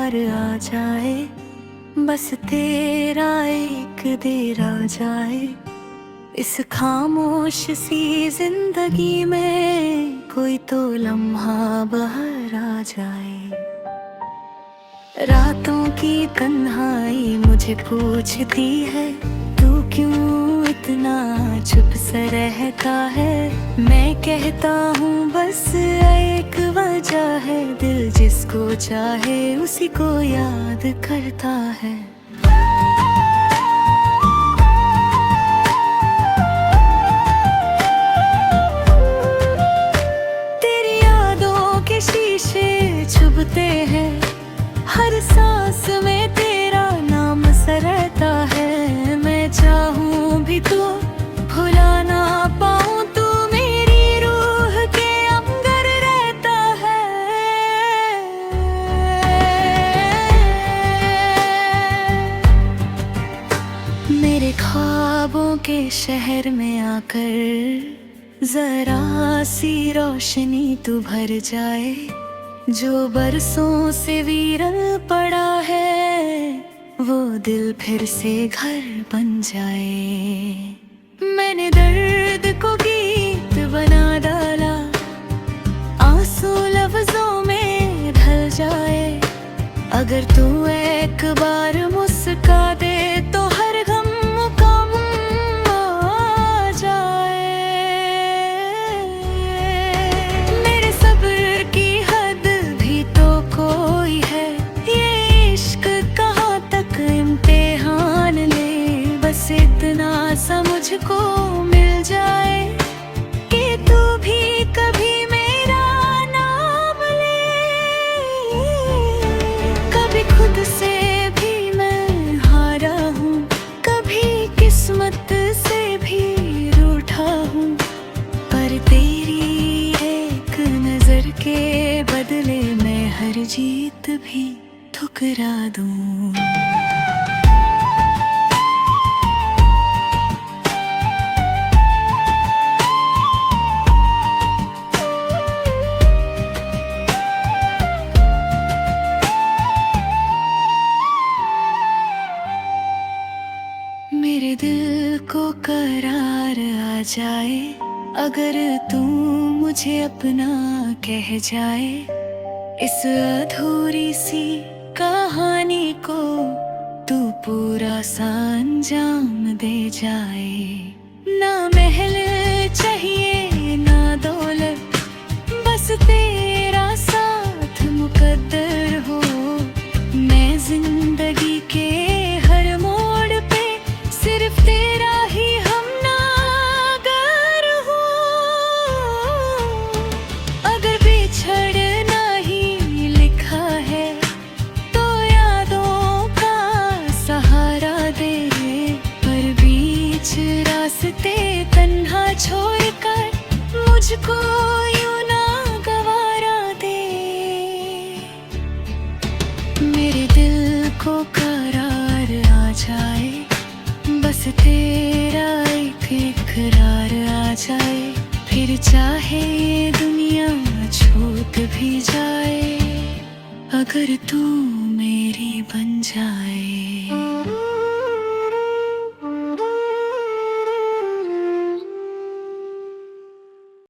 करार आ जाए, बस तेरा एक देर आ जाए। इस खामोश सी जिंदगी में कोई तो लम्हा बाहर आ जाए। रातों की तन्हाई मुझे पूछती है, तू क्यों इतना चुप सा रहता है। मैं कहता हूँ बस एक वजह है, दिल जिसको चाहे उसी को याद करता है। तेरी यादों के शीशे चुभते हैं, हर सांस में तेरा नाम सा रहता है। मैं चाहूं भी तो भुला ना पाऊं, तू मेरी रूह के अंदर रहता है। मेरे ख्वाबों के शहर में आकर जरा सी रोशनी तू भर जाए। जो बरसों से वीरन पड़ा है, वो दिल फिर से घर बन जाए। मैंने दर्द को गीत बना डाला, आंसू लफ्जों में ढल जाए। अगर तू एक बार मुस्का दे तो हर गम कम आ जाए। मेरे सब्र की हद भी तो कोई है, ये इश्क कहाँ तक इम्तिहान ले। बस इतना सा मुझको मिल जाए कि तू भी कभी मेरा नाम ले। कभी खुद से भी मैं हारा हूँ, कभी किस्मत से भी रूठा हूँ, पर तेरी एक नजर के बदले मैं हर जीत भी ठुकरा दूँ। मेरे दिल को करार आ जाए, अगर तू मुझे अपना कह जाए। इस अधूरी सी कहानी को तू पूरा सा अंजाम दे जाए। ना महल चाहिए ना दौलत, बस तेरा साथ मुकद्दर हो। मैं जिंदगी के हर मोड़ पे सिर्फ तेरा ही हमनागर हूँ। अगर बिछड़ना ही लिखा है तो यादों का सहारा दे, पर बीच रास्ते तन्हा छोड़कर मुझको यूं ना गवारा दे। मेरे दिल को करार आ जाए, बस तेरा एक इकरार आ जाए। फिर चाहे ये दुनिया छूट भी जाए, अगर तू मेरी बन जाए।